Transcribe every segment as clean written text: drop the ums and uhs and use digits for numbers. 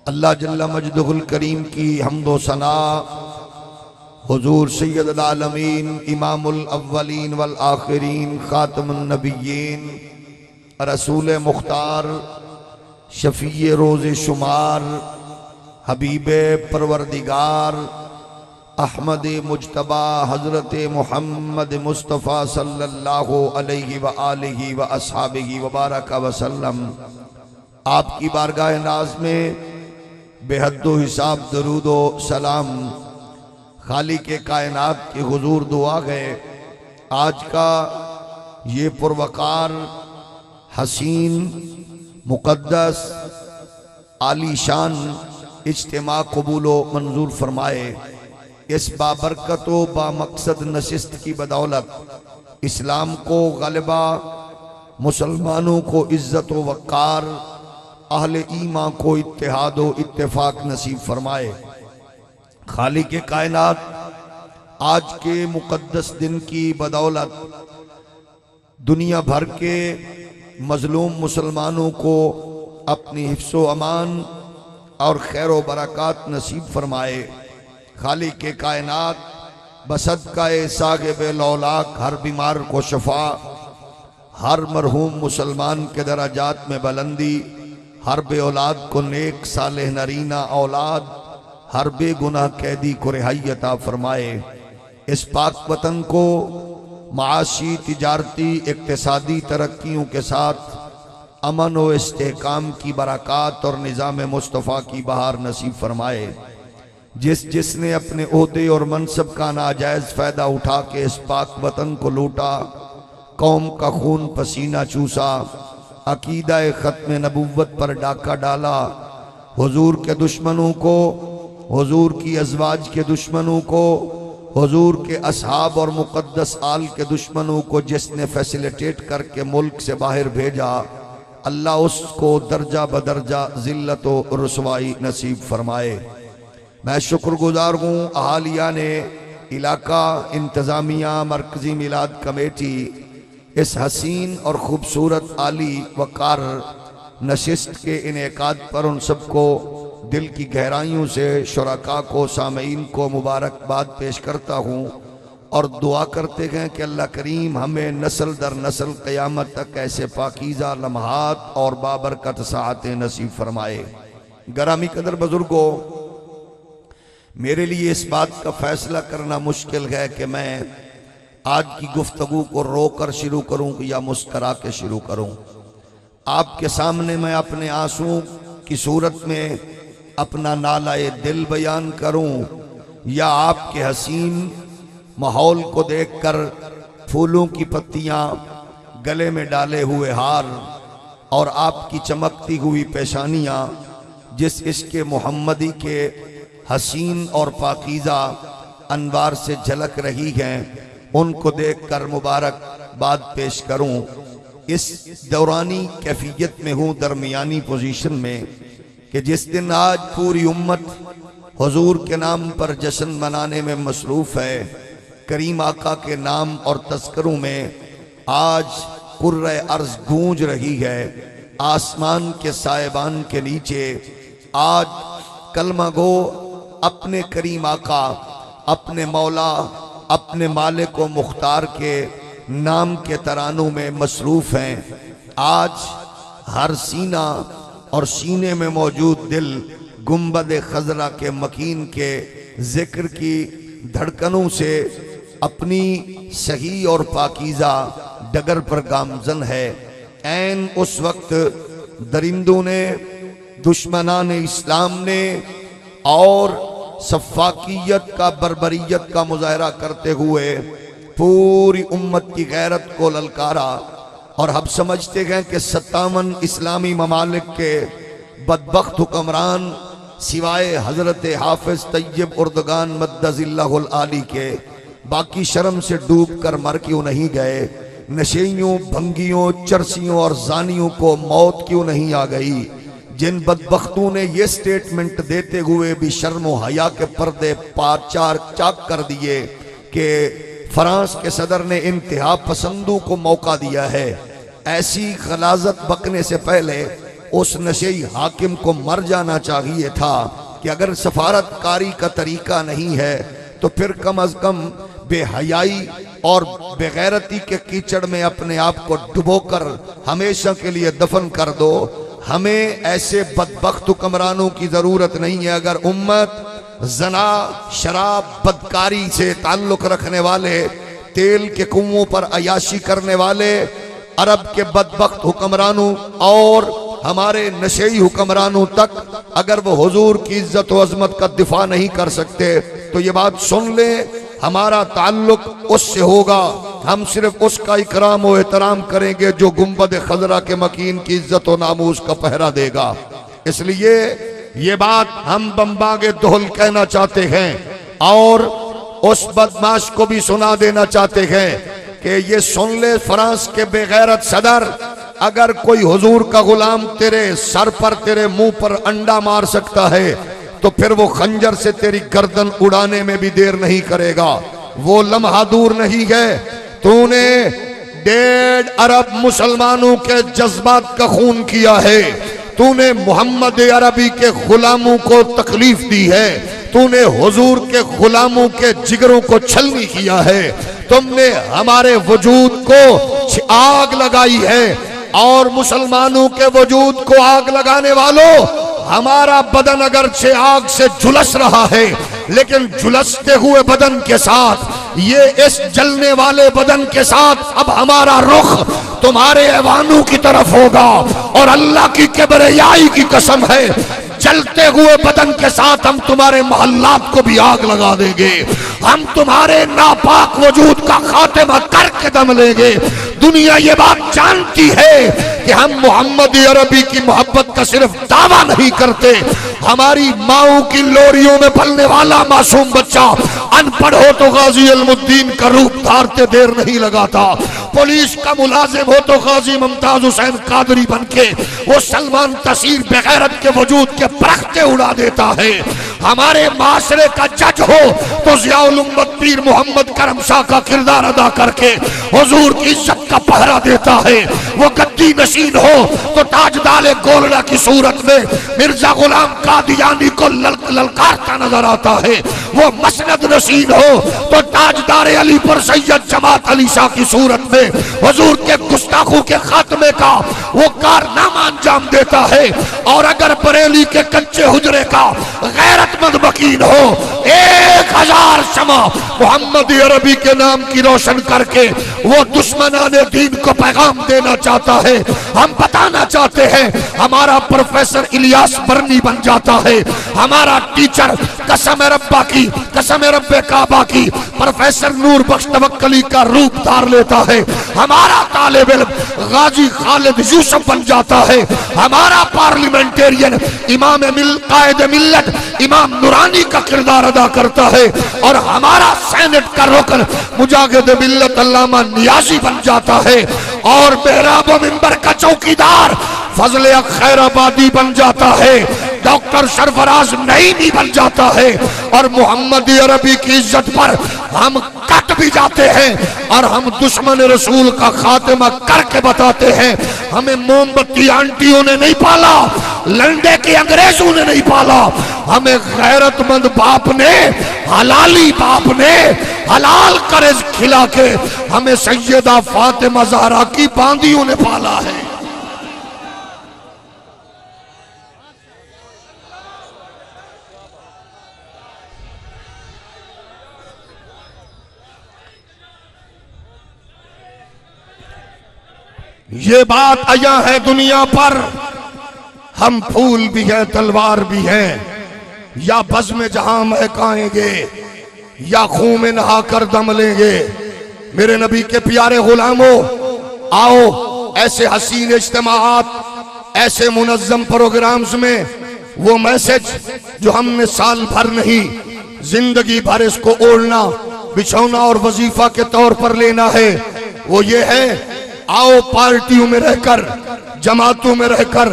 अल्लाह जल्ला मजदुल करीम की हम्दो सना हुजूर सैयदुल आलमीन इमामुल अव्वलीन वल आखिरीन खातमुन नबिय्यीन रसूल मुख्तार शफीए रोज़े शुमार हबीबे परवरदिगार अहमद मुज्तबा हज़रत मुहम्मद मुस्तफ़ा सल्लल्लाहु अलैहि व आलिहि व अस्हाबिहि व बारक वसल्लम आपकी बारगाह नाज में बेहद्दो हिसाब दरूदो सलाम खालिक कायनात के हुजूर दुआ गए। आज का ये पुरवकार हसीन मुक़द्दस आलीशान इज्तिमा कबूलो मंजूर फरमाए। इस बाबरकत व बामकसद नशिस्त की बदौलत इस्लाम को गलबा, मुसलमानों को इज्जत व वक़ार, अहले ईमान को इत्तेहाद व इत्तेफाक नसीब फरमाए। खालिक कायनात आज के मुक़द्दस दिन की बदौलत दुनिया भर के मजलूम मुसलमानों को अपनी हिफ्ज़ो अमान और खैर व बरक़ात नसीब फरमाए। खालिक कायनात बसदका सागिब लौलाक हर बीमार को शफा, हर मरहूम मुसलमान के दराजात में बुलंदी, हर बे औलाद को नेक सालेह नरीना औलाद, हर बेगुनाह कैदी को रिहाई अता फरमाए। इस पाक वतन को माशी, तिजारती, इक्तिसादी तरक्कियों के साथ अमन व इस्तेहकाम की बरक़ात और निज़ाम मुस्तफ़ा की बहार नसीब फरमाए। जिसने अपने ओहदे और मनसब का नाजायज़ फ़ायदा उठा के इस पाक वतन को लूटा, कौम का खून पसीना चूसा, अकीदा ख़त्म नबुव्वत पर डाका डाला, हुजूर के दुश्मनों को, हुजूर की अज़वाज के दुश्मनों को, हुजूर के असहाब और मुक़द्दस आल के दुश्मनों को जिसने फैसिलिटेट करके मुल्क से बाहर भेजा, अल्लाह उसको दर्जा बदर्जा ज़िल्लत व रुसवाई नसीब फरमाए। मैं शुक्रगुजार हूँ अहालिया ने इलाका, इंतज़ामिया, मरकज़ी मिलाद कमेटी इस हसीन और ख़ूबसूरत आली वक़ार नशिस्त के इनेकाद पर उन सबको दिल की गहराइयों से शुरका को, सामीन को मुबारकबाद पेश करता हूँ और दुआ करते हैं कि अल्लाह करीम हमें नस्ल दर नस्ल क़यामत तक ऐसे पाकीज़ा लम्हात और बाबरकत साअतें नसीब फरमाए। गरामी कदर बुजुर्गों, मेरे लिए इस बात का फैसला करना मुश्किल है कि मैं आज की गुफ्तगू को रोकर शुरू करूं या मुस्करा के शुरू करूं। आपके सामने मैं अपने आंसुओं की सूरत में अपना नालाए दिल बयान करूं या आपके हसीन माहौल को देखकर फूलों की पत्तियां, गले में डाले हुए हार और आपकी चमकती हुई पेशानियां जिस इश्क़ मोहम्मदी के हसीन और पाकीज़ा अनवार से झलक रही हैं, उनको देखकर मुबारकबाद पेश करूं। इस दौरानी कैफियत में हूँ, दरमियानी पोजीशन में, कि जिस दिन आज पूरी उम्मत हुजूर के नाम पर जश्न मनाने में मसरूफ़ है, करीम आका के नाम और तज़किरों में आज कुर्रे अर्ज़ गूंज रही है। आसमान के सायबान के नीचे आज कलमा गो अपने करीम आका, अपने मौला, अपने मालिक व मुख्तार के नाम के तरानों में मसरूफ़ हैं। आज हर सीना और सीने में मौजूद दिल गुंबद खजरा के मकीन के जिक्र की धड़कनों से अपनी सही और पाकीज़ा डगर पर गामजन है। ऐन उस वक्त दरिंदों ने, दुश्मनान इस्लाम ने और सफ़ाकियत का, बर्बरियत का मुजाहरा करते हुए पूरी उम्मत की गैरत को ललकारा और हम समझते हैं कि 57 इस्लामी ममालिक के बदबख्त हुक्मरान सिवाय हज़रत हाफिज तैयब उर्दगान मद्दज़िल्लाहुल आली के बाकी शर्म से डूब कर मर क्यों नहीं गए? नशेइयों, भंगियों, चरसियों और जानियों को मौत क्यों नहीं आ गई? जिन बदबख्तों ने ये स्टेटमेंट देते हुए भी शर्म व हया के पर्दे पार चार चाक कर दिए कि फ्रांस के सदर ने इंतहा पसंदों को मौका दिया है, ऐसी खलाजत बकने से पहले उस नशेई हाकिम को मर जाना चाहिए था कि अगर सफारतकारी का तरीका नहीं है तो फिर कम अज कम बेहयाई और बेगैरती के कीचड़ में अपने आप को डुबोकर हमेशा के लिए दफन कर दो। हमें ऐसे बदबख्त हुक्मरानों की जरूरत नहीं है। अगर उम्मत जना, शराब, बदकारी से ताल्लुक रखने वाले, तेल के कुओं पर अयाशी करने वाले अरब के बदबख्त हुक्मरानों और हमारे नशेई हुक्मरानों तक अगर वो हुजूर की इज्जत व अजमत का दिफा नहीं कर सकते तो ये बात सुन ले, हमारा ताल्लुक उससे होगा। हम सिर्फ उसका इकराम व एहतराम करेंगे जो गुंबद खजरा के मकीन की इज्जत व नामूस का पहरा देगा। इसलिए ये बात हम बम्बागे दोहल कहना चाहते हैं और उस बदमाश को भी सुना देना चाहते हैं कि ये सुन ले फ्रांस के बेगैरत सदर, अगर कोई हुजूर का गुलाम तेरे सर पर, तेरे मुंह पर अंडा मार सकता है तो फिर वो खंजर से तेरी गर्दन उड़ाने में भी देर नहीं करेगा। वो लम्हा दूर नहीं है। तूने 1.5 अरब मुसलमानों के जज्बात का खून किया है। तूने मोहम्मद अरबी के गुलामों को तकलीफ दी है। तूने हुजूर के गुलामों के जिगरों को छलनी किया है। तुमने हमारे वजूद को आग लगाई है और मुसलमानों के वजूद को आग लगाने वालों, हमारा बदन अगर से आग से झुलस रहा है लेकिन झुलसते हुए बदन के साथ, ये इस जलने वाले बदन के साथ अब हमारा रुख तुम्हारे ऐवानों की तरफ होगा। और अल्लाह की किबरियाई की कसम है, जलते हुए बदन के साथ हम तुम्हारे मोहल्लात को भी आग लगा देंगे। हम तुम्हारे नापाक वजूद का खात्मा करके दम लेंगे। दुनिया ये बात जानती है कि हम मोहम्मद अरबी की मोहब्बत का सिर्फ दावा नहीं करते, हमारी माओ की लोरियों में पलने वाला मासूम बच्चा अनपढ़ हो तो गाजी अलमुद्दीन का रूप धारते देर नहीं लगाता। पुलिस का मुलाजिम हो तो गाजी मुमताज हुसैन कादरी बनके वो सलमान तसीर बेगैरत के वजूद के परख्ते उड़ा देता है। हमारे माशरे का जज हो तो जियाउल उम्मत पीर मोहम्मद करम शाह का किरदार अदा करके हुजूर की इज्जत का पहरा देता है। वो गद्दी नशीन हो तो ताजदार गोलड़ा की सूरत में मिर्जा गुलाम कादियानी को ललकारता नजर आता है। वो मसनद नशीन हो तो ताजदार अली पर सैयद जमात अली शाह की सूरत में हुजूर के गुस्ताखों के खात्मे का वो कारनामा अंजाम देता है। और अगर बरेली के कच्चे हुजरे का गैरतमंद वकील हो 1000 शमा मोहम्मद अरबी के नाम की रोशन करके वो दुश्मनाने दीन को पैगाम देना चाहता है, हम बताना चाहते हैं, हमारा प्रोफेसर इलियास बरनी बन जाता है। हमारा टीचर कसम रब्बा की, कसम रब्बे काबा की प्रोफेसर नूर बख्श तवक्कली का रूप धार लेता है। हमारा तालिब इल्म गाजी खालिद यूसुफ बन जाता है। हमारा पार्लिमेंटेरियन इमाम कायद मिल्लत इमाम नूरानी का किरदार अदा करता है। और हमारा सेनेट का रुकन मुजाहिद मिल्लत अल्लामा नियाजी बन जाता है। और मेहराब मिंबर का चौकीदार फजले खैराबादी बन जाता है। डॉक्टर सरफराज नईमी बन जाता है। और मोहम्मद अरबी की इज्जत पर हम कट भी जाते हैं और हम दुश्मन रसूल का खात्मा करके बताते हैं। हमें मोमबत्ती आंटियों ने नहीं पाला, लंडे के अंग्रेजों ने नहीं पाला, हमें गैरतमंद बाप ने, हलाली बाप ने हलाल कर्ज खिला के हमें सैयदा फातिमा ज़हरा की बांदियों ने पाला है। ये बात आया है दुनिया पर, हम फूल भी हैं तलवार भी हैं, या बज़ में जहां महकाएंगे या खून में नहाकर दम लेंगे। मेरे नबी के प्यारे गुलामों, आओ ऐसे हसीन इज्तिमाआत, ऐसे मुनज़्ज़म प्रोग्राम्स में वो मैसेज जो हमने साल भर नहीं जिंदगी भर इसको ओढ़ना, बिछौना और वजीफा के तौर पर लेना है, वो ये है, आओ पार्टियों में रहकर, जमातों में रहकर,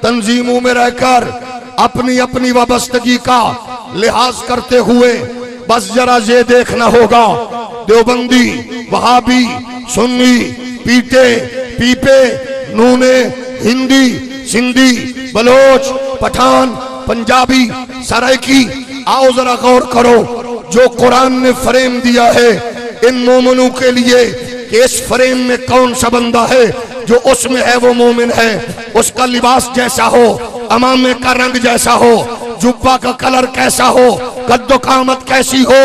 तंजीमों में रहकर अपनी अपनी वाबस्तगी का लिहाज करते हुए बस जरा ये देखना होगा, देवबंदी, वहाबी, सुन्नी, पीटे, पीपे, नूने, हिंदी, सिंधी, बलोच, पठान, पंजाबी, सराइकी, आओ जरा गौर करो जो कुरान ने फ्रेम दिया है इन मोमिनों के लिए कि इस फ्रेम में कौन सा बंदा है जो उसमें है वो मोमिन है। उसका लिबास जैसा हो, अमामे का रंग जैसा हो, जुब्बा का कलर कैसा हो, कद्दो कामत कैसी हो,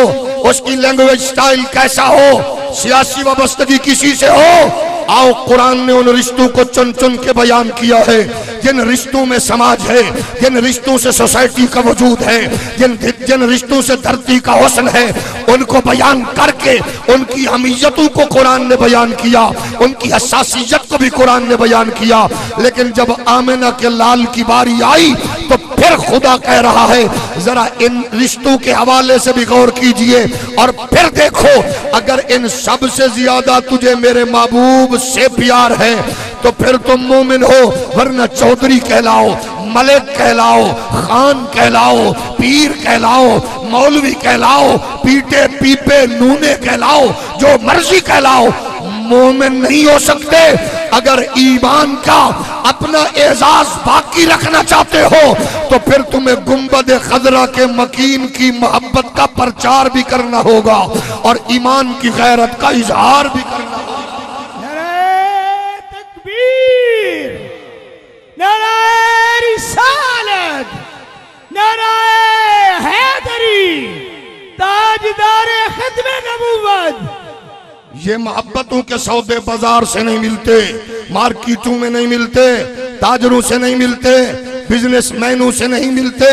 उसकी लैंग्वेज स्टाइल कैसा हो, सियासी वाबस्तगी किसी से हो। आओ कुरान ने उन रिश्तों को चुन चुन के बयान किया है जिन रिश्तों में समाज है, जिन रिश्तों से सोसाइटी का वजूद है, जिन रिश्तों से धरती का हुस्न है, उनको बयान करके उनकी अहमियतों को कुरान ने बयान किया, उनकी हसासियत को भी कुरान ने बयान किया। लेकिन जब आमिना के लाल की बारी आई तो फिर खुदा कह रहा है जरा इन रिश्तों के हवाले से भी गौर कीजिए और फिर देखो अगर इन सब से ज्यादा तुझे मेरे महबूब से प्यार है तो फिर तुम मोमिन हो, वरना चौधरी कहलाओ, मलिक कहलाओ, खान कहलाओ, पीर कहलाओ, मौलवी कहलाओ, पीटे पीपे नूने कहलाओ, जो मर्जी कहलाओ, मोमिन नहीं हो सकते। अगर ईमान का अपना एजाज बाकी रखना चाहते हो तो फिर तुम्हें गुंबद खजरा के मकीन की मोहब्बत का प्रचार भी करना होगा और ईमान की गैरत का इजहार भी करना होगा। नारे रिसालत, नारे हैदरी, ताजदारे खिदमे नबूवत। ये मोहब्बतों के सौदे बाजार से नहीं मिलते, मार्केटों में नहीं मिलते, ताजरों से नहीं मिलते, बिजनेसमैनों से नहीं मिलते।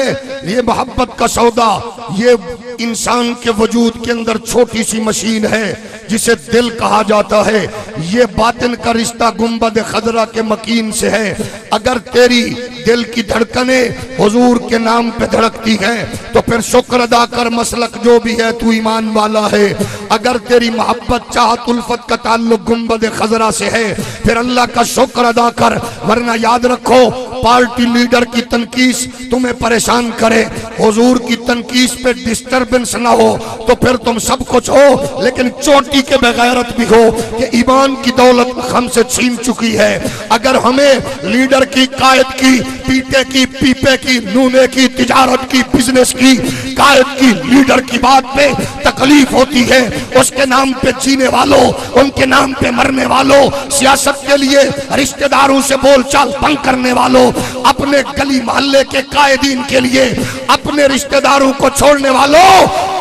ये मोहब्बत का सौदा ये इंसान के वजूद के अंदर छोटी सी मशीन है जिसे दिल कहा जाता है। ये बातिन का रिश्ता गुंबद खजरा के मकीन से है। अगर तेरी दिल की धड़कने हुजूर के नाम पे धड़कती है तो फिर शुक्र अदा कर, मसलक जो भी है तू ईमान वाला है। अगर तेरी मोहब्बत चाहत उल्फत का ताल्लुक गुंबद खजरा से है फिर अल्लाह का शुक्र अदा कर, वरना याद रखो पार्टी लीडर की तनकीस तुम्हें परेशान करे, हुजूर की तनकीस पे डिस्टरबेंस ना हो तो फिर तुम सब कुछ हो लेकिन चोटी के बगैरत भी हो कि ईमान की दौलत हमसे छीन चुकी है। अगर हमें लीडर की, कायद की, पीटे की, पीपे की, नूने की, तिजारत की, बिजनेस की, कायद की, लीडर की बात पे तकलीफ होती है, उसके नाम पे जीने वालों, उनके नाम पे मरने वालों, सियासत के लिए रिश्तेदारों से बोलचाल भंग करने वालों, अपने गली मोहल्ले के कायदीन के लिए अपने रिश्तेदारों को छोड़ने वालों,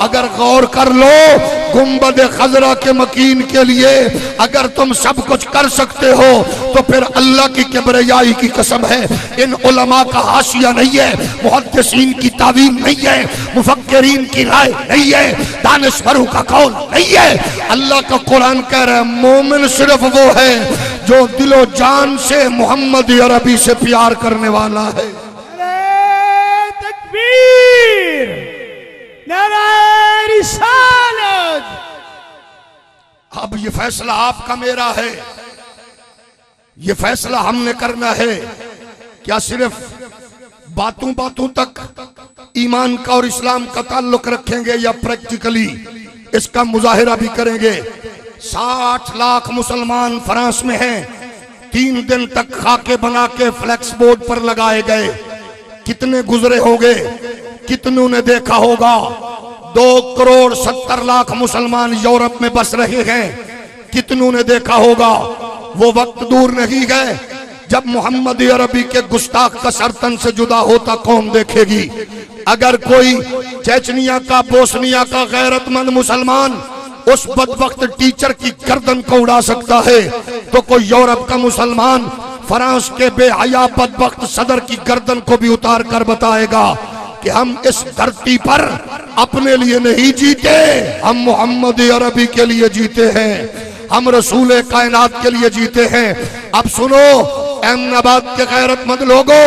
अगर गौर कर लो गुंबद खजरा के मकीन के लिए अगर तुम सब कुछ कर सकते हो तो फिर अल्लाह की किबरियाई की कसम है इन उलमा का हाशिया नहीं है, मुहद्दिसीन की तावील नहीं है, मुफक्किरीन की राय नहीं है, दानिशवरों का कौल नहीं है। अल्लाह का कुरान कह रहा है मोमिन सिर्फ वो है जो दिलो जान से मोहम्मद अरबी से प्यार करने वाला है। नारे तकबीर, नारे रिसालत। अब ये फैसला आपका मेरा है, ये फैसला हमने करना है। क्या सिर्फ बातों बातों तक ईमान का और इस्लाम का ताल्लुक रखेंगे या प्रैक्टिकली इसका मुजाहिरा भी करेंगे? 60 लाख मुसलमान फ्रांस में हैं, 3 दिन तक खाके बना के फ्लेक्स बोर्ड पर लगाए गए। कितने गुजरे होंगे, कितनों ने देखा होगा? 2 करोड़ 70 लाख मुसलमान यूरोप में बस रहे हैं, कितनों ने देखा होगा? वो वक्त दूर नहीं गए जब मोहम्मद अरबी के गुस्ताख का सरतन से जुदा होता कौम देखेगी। अगर कोई चेचनिया का, बोस्निया का गैरतमंद मुसलमान उस बदबख्त टीचर की गर्दन को उड़ा सकता है तो कोई यूरोप का मुसलमान फ्रांस के बेहया बदबख्त सदर की गर्दन को भी उतार कर बताएगा कि हम इस धरती पर अपने लिए नहीं जीते, हम मोहम्मद अरबी के लिए जीते हैं, हम रसूल कायनात के लिए जीते हैं। अब सुनो अहमदाबाद के गैरतमंद लोगों,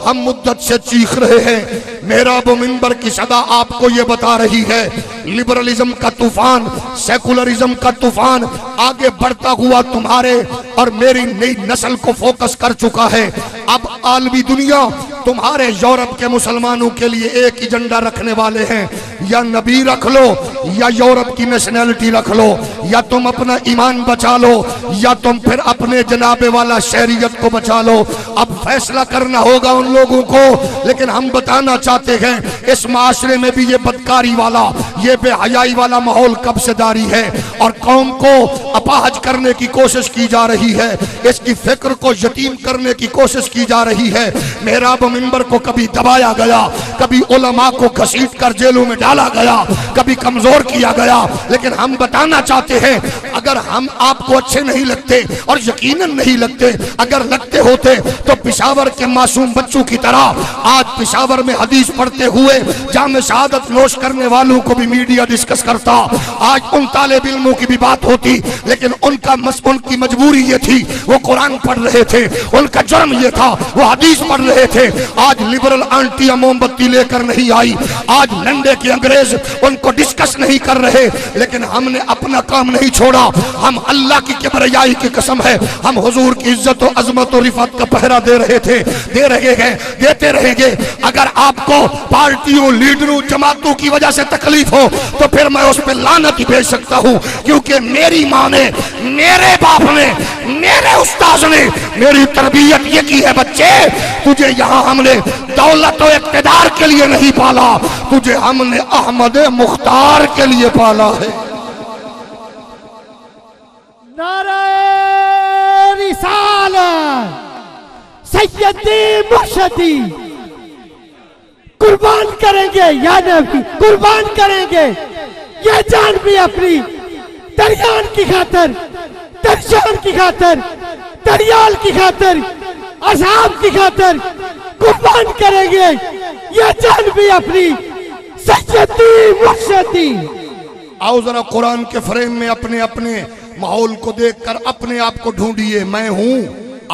हम मुद्दत से चीख रहे हैं, मेरा वो मिंबर की सदा आपको ये बता रही है लिबरलिज्म का तूफान, सेकुलरिज्म का तूफान आगे बढ़ता हुआ तुम्हारे और मेरी नई नस्ल को फोकस कर चुका है। अब आलमी दुनिया तुम्हारे यूरोप के मुसलमानों के लिए एक एजेंडा रखने वाले हैं या नबी रख लो या यूरोप की नेशनैलिटी रख लो, या तुम अपना ईमान बचा लो या तुम फिर अपने जनाबे वाला शहरियत को बचा लो। अब फैसला करना होगा उन लोगों को। लेकिन हम बताना चाहते हैं इस माशरे में भी ये बदकारी वाला, ये बेहयाई वाला माहौल कब से जारी है और कौम को अपाहज करने की कोशिश की जा रही है, इसकी फिक्र को यतीम करने की कोशिश की जा रही है। मेहराब मिंबर को कभी दबाया गया, कभी उलमा को घसीट कर जेलों में डाला गया, कभी कमजोर किया गया। लेकिन हम बताना चाहते हैं अगर हम आपको अच्छे नहीं लगते और यकीनन नहीं लगते, अगर लगते होते तो पिशावर के मासूम बच्चों की तरह आज पिशावर में हदीस पढ़ते हुए जामे शहादत नोश करने वालों को भी मीडिया डिस्कस करता। आज उन तालिब इल्मों की भी बात होती, लेकिन उनकी मजबूरी ये थी वो कुरान पढ़ रहे थे, उनका जुर्म ये था वो हदीस पढ़ रहे थे। आज लिबरल आंटियां मोमबत्ती लेकर नहीं आई, आज लंडे के अंग्रेज उनको डिस्कस नहीं कर रहे, लेकिन हमने अपना काम नहीं छोड़ा। हम अल्लाह की किबरियाई की कसम है, हम हुजूर की इज्जत और अजमत और रिफत का पहरा दे रहे थे, दे रहे हैं, देते रहेंगे। अगर आपको पार्टियों, लीडरों, जमातों की वजह से तकलीफ हो तो फिर मैं उस पर लानत ही भेज सकता हूं, क्योंकि मेरी माँ ने, मेरे बाप ने, मेरे उस्ताद ने मेरी तरबियत ये की है, बच्चे तुझे यहाँ हमने दौलत और इक़्तिदार के लिए नहीं पाला, तुझे हमने अहमद मुख्तार के लिए पाला है। नारे रिसालत सैयदी मुर्शदी कुर्बान करेंगे या नबी, कुर्बान करेंगे ये जान भी अपनी दरियान की खातर, दर्शन की खातर, दरियाल की खातर, असहाब की खातर कुर्बान करेंगे ये जान भी अपनी सैयदी मुर्शदी। आओ जरा कुरान के फ्रेम में अपने अपने माहौल को देखकर अपने आप को ढूंढिए। मैं हूं,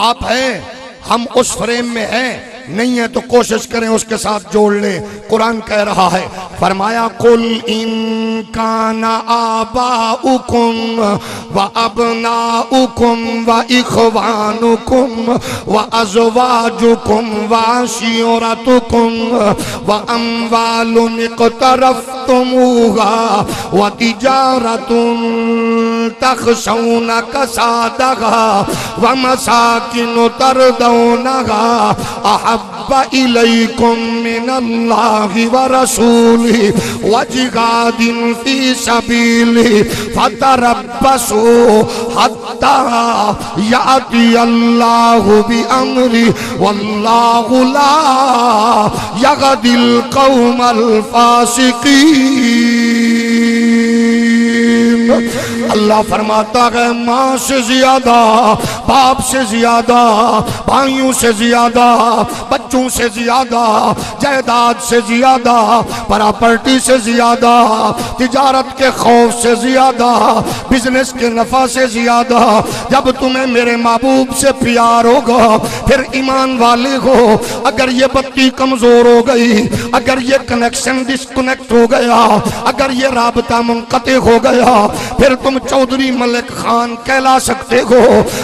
आप हैं, हम उस फ्रेम में हैं, नहीं है तो कोशिश करें उसके साथ जोड़ लें। कुरान कह रहा है, फरमाया कुल इन काना आबाउकुम व अबनाउकुम व इखवानुकुम व अज़वाजुकुम व अशीरतुकुम व अम्वालुन इक़्तरफ़्तुमूहा व तिजारतुन तख़शौना कसादहा व मसाकिन तरदौनहा अहब्बा इलैकुम मिनल्लाहि व रसूलिहि व जिहादिन फी सबीलिहि फतरब्बसू हत्ता याति अल्लाहु बि अम्रिहि वल्लाहु ला यहदिल कौमल फासिकीन। अल्लाह फरमाता है माँ से ज्यादा, बाप से ज्यादा, भाइयों से ज्यादा, बच्चों से ज्यादा, जायदाद से ज्यादा, प्रॉपर्टी से ज्यादा, तिजारत के खौफ से ज्यादा, बिजनेस के नफा से ज्यादा, जब तुम्हें मेरे महबूब से प्यार होगा फिर ईमान वाले हो। अगर ये बत्ती कमजोर हो गई, अगर ये कनेक्शन डिस्कनेक्ट हो गया, अगर ये राबता मुनक़ते हो गया, फिर तुम चौधरी मलिक खान कहला सकते हो,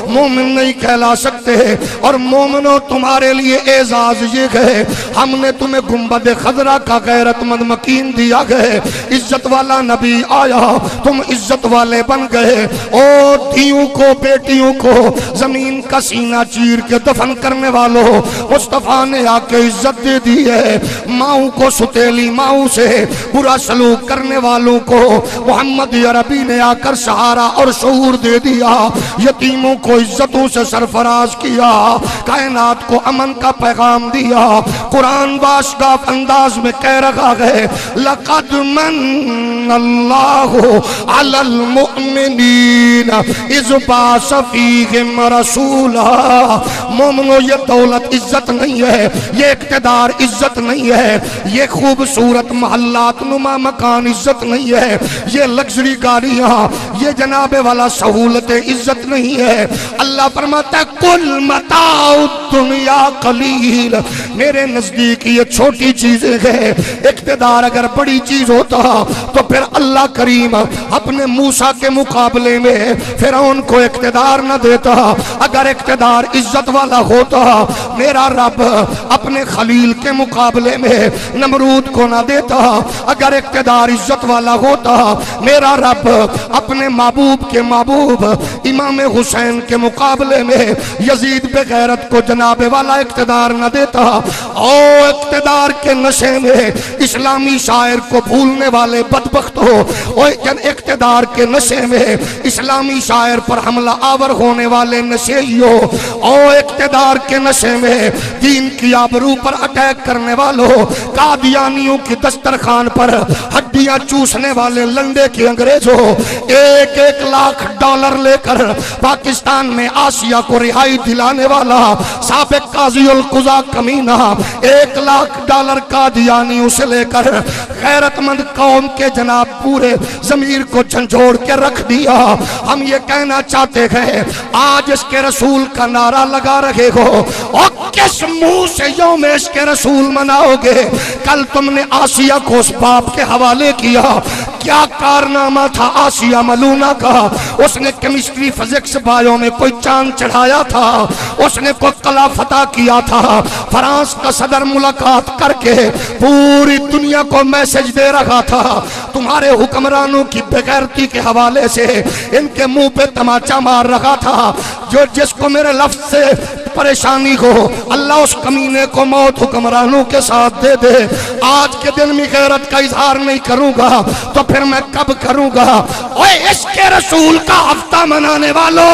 मोमिन नहीं कहला सकते। और मोमिनो तुम्हारे लिए एजाज ये है, हमने तुम्हें गुंबद खजरा का गैरतमंद मकीन दिया है। इज्जत वाला नबी आया, तुम इज्जत वाले बन गए। और धियों को, बेटियों को जमीन का सीना चीर के दफन करने वालों, मुस्तफा ने आके इज्जत दे दी है। माऊ को, सुतेली माऊ से बुरा सलूक करने वालों को मोहम्मद अरबी ने आकर सहारा और शऊर दे दिया। यतीमों को इज्जतों से सरफराज किया, कायनात को अमन का पैगाम दिया। कुरान बाशगाफ अंदाज में कह रहा है, लक़द मन्नल्लाहु अलल मुअमिनीन इज़ बाअस फ़ीहिम रसूला। मोमिनो ये दौलत इज्जत नहीं है, ये इक़्तिदार इज्जत नहीं है, ये खूबसूरत महल्लात नुमा मकान इज्जत नहीं है, ये लग्जरी गाड़ियाँ, ये जनाबे वाला सहूलत इज्जत नहीं है। अल्लाह फरमाता है कुल मताउ दुनिया कलील, मेरे नजदीक ये छोटी चीजें हैं। इख्तिदार अगर बड़ी चीज होता तो फिर अल्लाह करीम अपने मूसा के मुकाबले में फिरौन को इख्तिदार न देता। अगर इख्तिदार इज्जत वाला होता मेरा रब अपने खलील के मुकाबले में नमरूद को न देता। अगर इख्तिदार इज्जत वाला होता मेरा रब अपने महबूब के महबूब इमाम हुसैन के मुकाबले में यजीद बेगैरत को जनाबे वाला इख्तिदार न देता। ओ इख्तिदार के नशे में इस्लामी शायर को भूलने वाले बदबख्त हो। ओ इख्तिदार के नशे में इस्लामी शायर पर हमला आवर होने वाले नशेइयो। ओ इख्तिदार के नशे में दीन की आबरू पर अटैक करने वालों, कादियानियों की दस्तरखान पर हड्डियां चूसने वाले लंडे के अंग्रेजों, 1-1 लाख डॉलर लेकर पाकिस्तान में आसिया को रिहाई दिलाने वाला साबिक काजी उल कुजा कमीना, 1 लाख डॉलर कादियानियों से लेकर गैरतमंद कौम के जनाब पूरे जमीर को झंझोड़ के रख दिया। हम ये कहना चाहते हैं आज इसके रसूल का नारा लगा रहे हो और किस मुंह से यौम इश्क़े रसूल मनाओगे? कल तुमने आसिया को उस बाप के हवाले किया। क्या कारनामा था आसिया मलूना का? उसने केमिस्ट्री फिजिक्स बायो में कोई चांद चढ़ाया था, उसने कोई कला फतह किया था। फ्रांस का सदर मुलाकात करके पूरी दुनिया को मैसेज दे रहा था। तुम्हारे हुक्मरानों की बेगैरती के हवाले से इनके मुंह पे तमाचा मार रहा था। जो जिसको मेरे लफ्ज से परेशानी हो अल्लाह उस कमीने को मौत हुक्मरानों के साथ दे दे। आज के दिन में गैरत का इजहार नहीं करूंगा तो फिर मैं कब करूंगा? ओए इसके रसूल का हफ्ता मनाने वालों,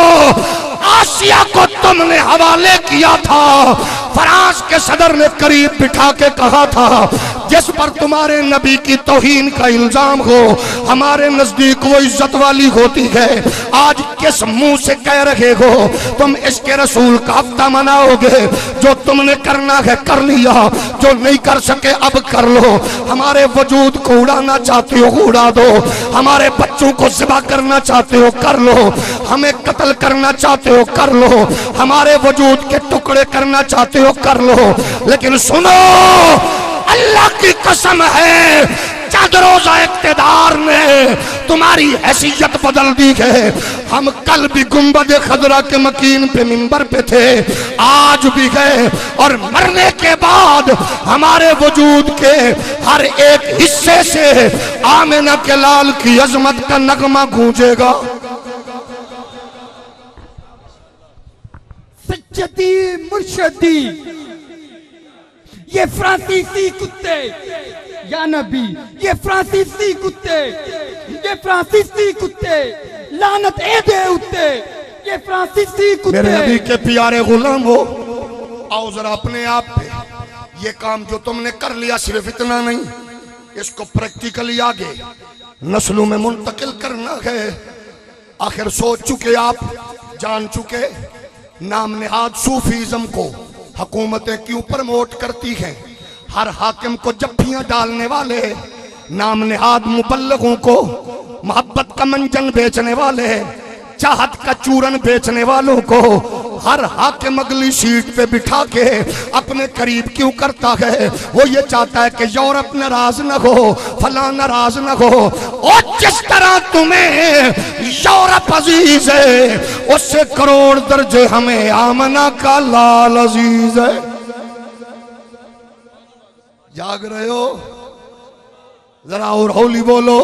आसिया को तुमने हवाले किया था। फ्रांस के सदर ने करीब बिठा के कहा था जिस पर तुम्हारे नबी की तौहीन का इल्जाम हो हमारे नजदीक वो इज्जत वाली होती है। आज किस मुंह से कह रहे हो तुम इसके रसूल का हफ्ता मनाओगे? जो तुमने करना है कर लिया, जो नहीं कर सके अब कर लो। हमारे वजूद को उड़ाना चाहते हो उड़ा दो, हमारे बच्चों को ज़िबा करना चाहते हो कर लो, हमें कत्ल करना चाहते हो कर लो, हमारे वजूद के टुकड़े करना चाहते हो कर लो। लेकिन सुनो, अल्लाह की कसम है चंद रोजा इख्तिदार ने तुम्हारी हैसियत बदल दी है। हम कल भी गुंबद खदरा के मकीन पे मिंबर पे थे, आज भी गए और मरने के बाद हमारे वजूद के हर एक हिस्से से आमिना के लाल की अजमत का नगमा गूंजेगा। सज्जदी मुर्शदी, ये फ्रांसीसी कुत्ते या नबी, ये फ्रांसीसी कुत्ते, ये फ्रांसीसी कुत्ते, लानत ए दे उत्ते, ये फ्रांसीसी कुत्ते। मेरे नबी के प्यारे गुलाम हो, आओ जरा अपने आप पे ये काम जो तुमने कर लिया सिर्फ इतना नहीं, इसको प्रैक्टिकली आगे नस्लों में मुंतकिल करना है। आखिर सोच चुके आप, जान चुके नाम नेहाद सूफीज़म को हुकूमतें क्यों प्रमोट करती हैं? हर हाकिम को जफ्फियां डालने वाले, नाम नेहाद मुबल्लिगों को मोहब्बत का मंजन बेचने वाले, चाहत का चूरन बेचने वालों को हर हाकिम अगली सीट पे बिठा के अपने करीब क्यों करता है? वो ये चाहता है कि यूरोप नाराज न हो, फला नाराज न हो। और जिस तरह तुम्हें यूरोप अजीज है उससे करोड़ दर्जे हमें आमना का लाल अजीज है। जाग रहे हो? जरा और हौली बोलो।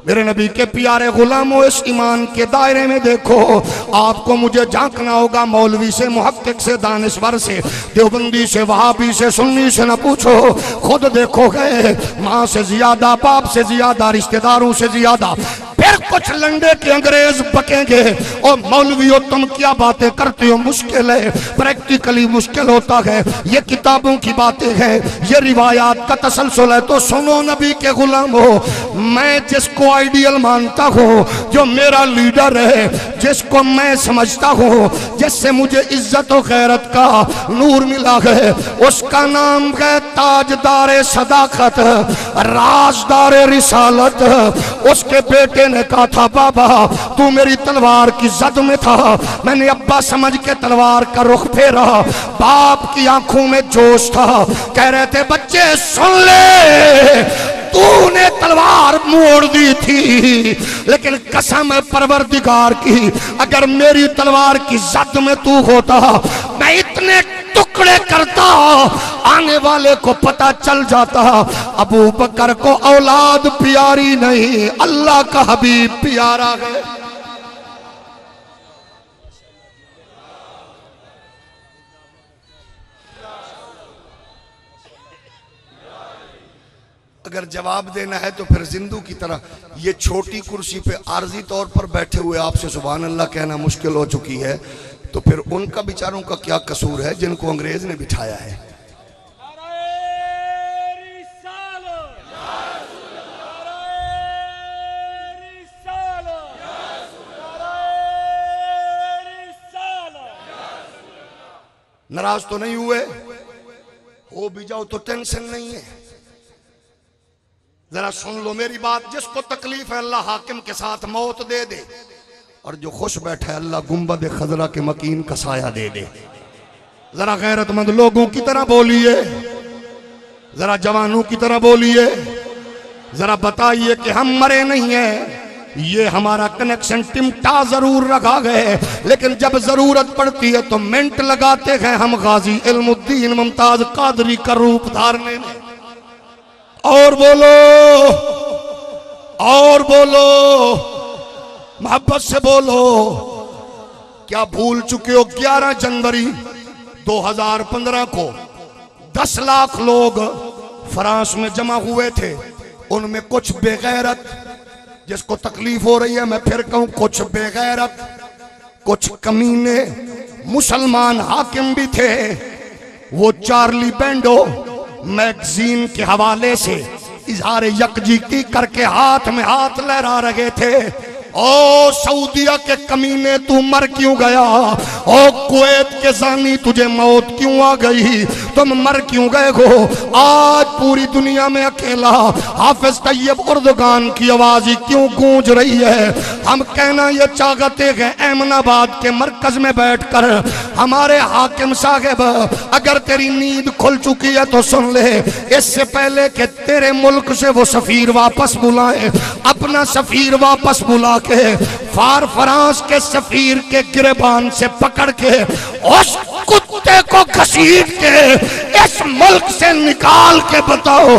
मेरे नबी के प्यारे गुलामों, इस ईमान के दायरे में देखो। आपको मुझे झांकना होगा, मौलवी से, मुहक्किक से, दानिश्वर से, देवबंदी से, वहाबी से, सुन्नी से न पूछो, खुद देखोगे। माँ से ज्यादा, बाप से ज्यादा, रिश्तेदारों से ज्यादा। फिर कुछ लंडे के अंग्रेज बकेंगे और मौलवियों तुम क्या बातें करते हो? मुश्किल है, प्रैक्टिकली मुश्किल होता है। ये किताबों की बातें हैं, ये रिवायात का तसलसल है। तो सुनो नबी के गुलाम हो, मैं जिसको आइडियल मानता हूँ, जो मेरा लीडर है, जिसको मैं समझता हूँ, जिससे मुझे इज्जत और गैरत का नूर मिला है, उसका नाम है ताजदार सदाकत, राजदार रिसालत। उसके बेटे ने कहा था बाबा तू मेरी तलवार की जद में था, मैंने अब्बा समझ के तलवार का रुख फेरा। बाप की आंखों में जोश था, कह रहे थे बच्चे सुन ले, तूने तलवार मोड़ दी थी लेकिन कसम परवरदिगार की अगर मेरी तलवार की जद में तू होता मैं इतने टुकड़े करता आने वाले को पता चल जाता अबू बकर को औलाद प्यारी नहीं अल्लाह का हबीब प्यारा है। अगर जवाब देना है तो फिर जिंदू की तरह ये छोटी कुर्सी पे आर्जी तौर पर बैठे हुए आपसे सुभान अल्लाह कहना मुश्किल हो चुकी है, तो फिर उनका बेचारों का क्या कसूर है जिनको अंग्रेज ने बिठाया है। नाराज तो नहीं हुए, हो भी जाओ तो टेंशन नहीं है। जरा सुन लो मेरी बात, जिसको तकलीफ है अल्लाह हाकिम के साथ मौत दे दे, और जो खुश बैठा है अल्लाह गुंबद खजरा के मकीन का साया दे दे। जरा गैरतमंद लोगों की तरह बोलिए, जरा जवानों की तरह बोलिए, जरा बताइए कि हम मरे नहीं है। ये हमारा कनेक्शन टिमटा जरूर रखा गए लेकिन जब जरूरत पड़ती है तो मिनट लगाते हैं हम गाजी इल्मुद्दीन मुमताज कादरी का रूप धारने में। और बोलो, और बोलो, मोहब्बत से बोलो। क्या भूल चुके हो 11 जनवरी 2015 को 10 लाख लोग फ्रांस में जमा हुए थे, उनमें कुछ बेगैरत, जिसको तकलीफ हो रही है मैं फिर कहूं, कुछ बेगैरत, कुछ कमीने मुसलमान हाकिम भी थे। वो चार्ली बेंडो मैगजीन के हवाले से इजहार यकजहती करके हाथ में हाथ लहरा रहे थे। ओ सऊदिया के कमीने तू मर क्यों गया, ओ कुवैत के जानी तुझे मौत क्यों आ गई, तुम मर क्यों गए हो। आज पूरी दुनिया में अकेला हाफिज तैयब उर्दुगान की आवाज ही क्यों गूंज रही है। हम कहना ये चाहते हैं एमनाबाद के मरकज में बैठकर हमारे हाकिम साहब, अगर तेरी नींद खुल चुकी है तो सुन ले, इससे पहले कि तेरे मुल्क से वो सफीर वापस बुलाए, अपना सफीर वापस बुला के फार फ्रांस के सफीर के गिरबान से पकड़ के उस कुत्ते को घसीट के इस मुल्क से निकाल के बताओ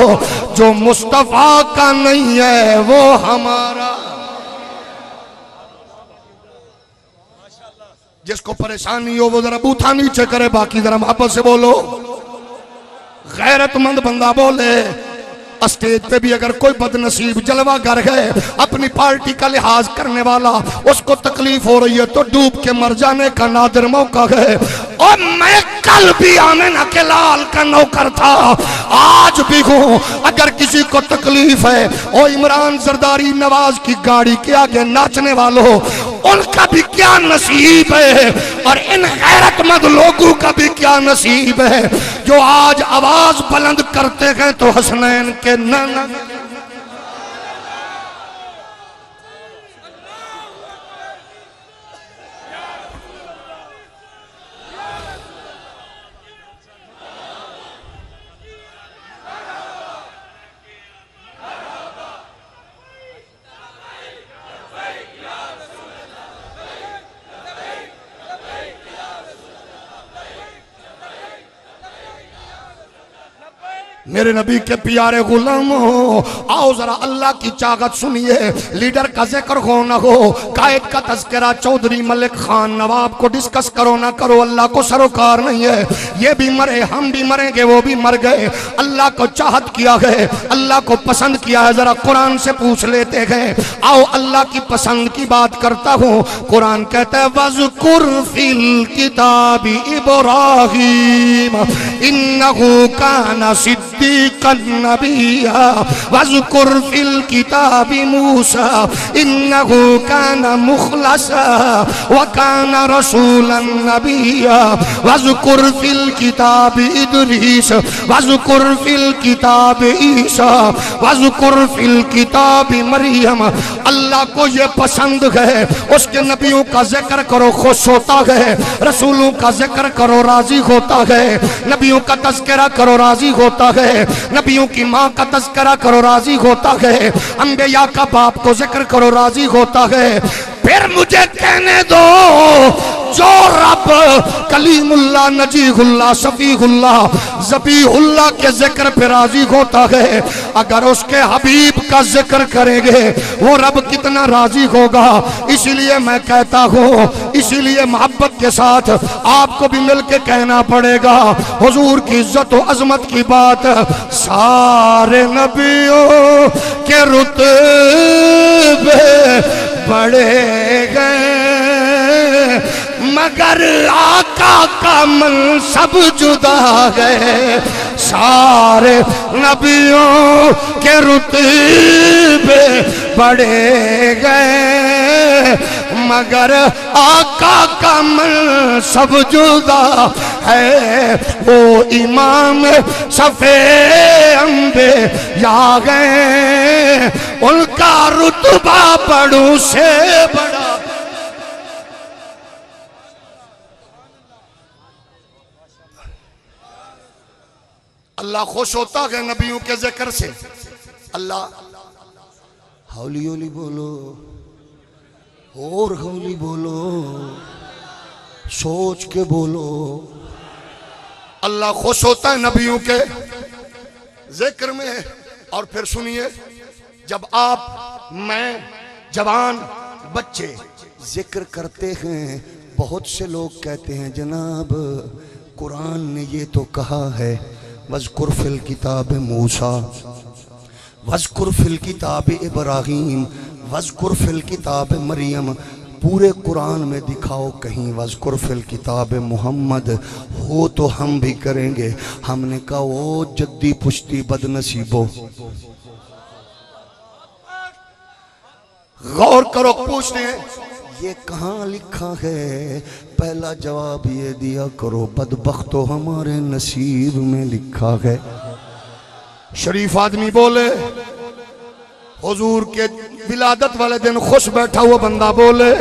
जो मुस्तफा का नहीं है वो हमारा। जिसको परेशानी हो वो जरा बूथा नीचे करे, बाकी जरा मोहब्बत से बोलो। गैरतमंद बंदा बोले। स्टेज पे भी अगर कोई बदनसीब जलवा कर गए, अपनी पार्टी का लिहाज करने वाला, उसको तकलीफ हो रही है तो डूब के मर जाने का नादिर मौका है। और मैं कल भी आमिना के लाल का नौकर था, आज भी हूं। अगर किसी को तकलीफ है, और इमरान जरदारी नवाज की गाड़ी के आगे नाचने वालों, उनका भी क्या नसीब है, और इन गैरतमंद लोगों का भी क्या नसीब है जो आज आवाज बुलंद करते हैं तो हसनैन के नाना। मेरे नबी के प्यारे गुलामों, आओ जरा अल्लाह की चागत सुनिए। लीडर का जिक्र हो न हो, कायद का तज़किरा, चौधरी मलिक खान नवाब को डिस्कस करो ना करो, अल्लाह को सरोकार नहीं है। ये भी मरे, हम भी मरेंगे, वो भी मर गए। अल्लाह को चाहत किया है, अल्लाह को पसंद किया है। जरा कुरान से पूछ लेते हैं। आओ अल्लाह की पसंद की बात करता हूँ। कुरान कहता है वज़कुर फिल किताबी इब्राहीम इन्नहु काना सिद्दीक़न नबिया वज़कुर फिल किताबि मूसा इन्नहु काना मुखलसा व काना रसूलन नबिया वज़कुर फिल किताबि इदरीस वज़कुर फिल किताबि ईसा वज़कुर फिल किताबि मरियम। अल्लाह को ये पसंद है, उसके नबियों का जिक्र करो खुश होता है, रसूलों का जिक्र करो राजी होता है, नबियों का तज़किरा करो राजी होता है, नबियों की माँ का तज़किरा करो राजी होता है, अंबिया का बाप को जिक्र करो राजी होता है। फिर मुझे कहने दो जो रब कलीमुल्लाह नजीहुल्लाह शफीहुल्लाह ज़बीहुल्लाह के जिक्र पे राजी होता है, अगर उसके हबीब का जिक्र करेंगे वो रब कितना राजी होगा। इसीलिए मैं कहता हूँ, इसीलिए मोहब्बत के साथ आपको भी मिलके कहना पड़ेगा, हुजूर की इज्जत व अजमत की बात सारे नबियों के रुतबे बड़े गए मगर आका का मनसब जुदा है। सारे नबियों के रुतबे बढ़े गए मगर आका का मनसब जुदा है। वो इमाम सफे अम्बे या गए उनका रुतबा बड़ों से बड़ा। अल्लाह खुश होता है नबियों के जिक्र से। अल्लाह हौली हौली बोलो और हौली बोलो, सोच के बोलो। अल्लाह खुश होता है नबियों के जिक्र में। और फिर सुनिए, जब आप मैं जवान बच्चे जिक्र करते हैं, बहुत से लोग कहते हैं जनाब कुरान ने ये तो कहा है वज़कुर फिल किताब मूसा, वज़कुर फिल किताब इब्राहीम, वज़कुर फिल किताब मरियम। पूरे कुरान में दिखाओ कहीं वज़कुर फिल किताब मोहम्मद हो तो हम भी करेंगे। हमने कहा वो जद्दी पुश्ती बदनसीबो, गौर करो, पूछते हैं ये कहाँ लिखा है? पहला जवाब ये दिया करो बदबख्तो हमारे नसीब में लिखा है। शरीफ आदमी बोले, हुजूर के विलादत वाले दिन खुश बैठा हुआ बंदा बोले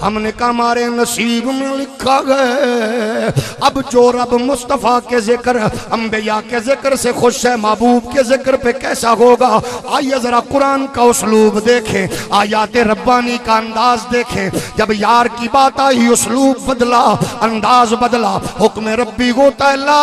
हमने कहा हमारे नसीब में लिखा गया। अब जो रब मुस्तफ़ा के जिक्र अंबिया के जिक्र से खुश है, महबूब के जिक्र पे कैसा होगा? आइए जरा कुरान का उसलूब देखें, आयात रब्बानी का अंदाज देखें। जब यार की बात आई उस्लूब बदला, अंदाज बदला। हुक्म रब्बी होता है ला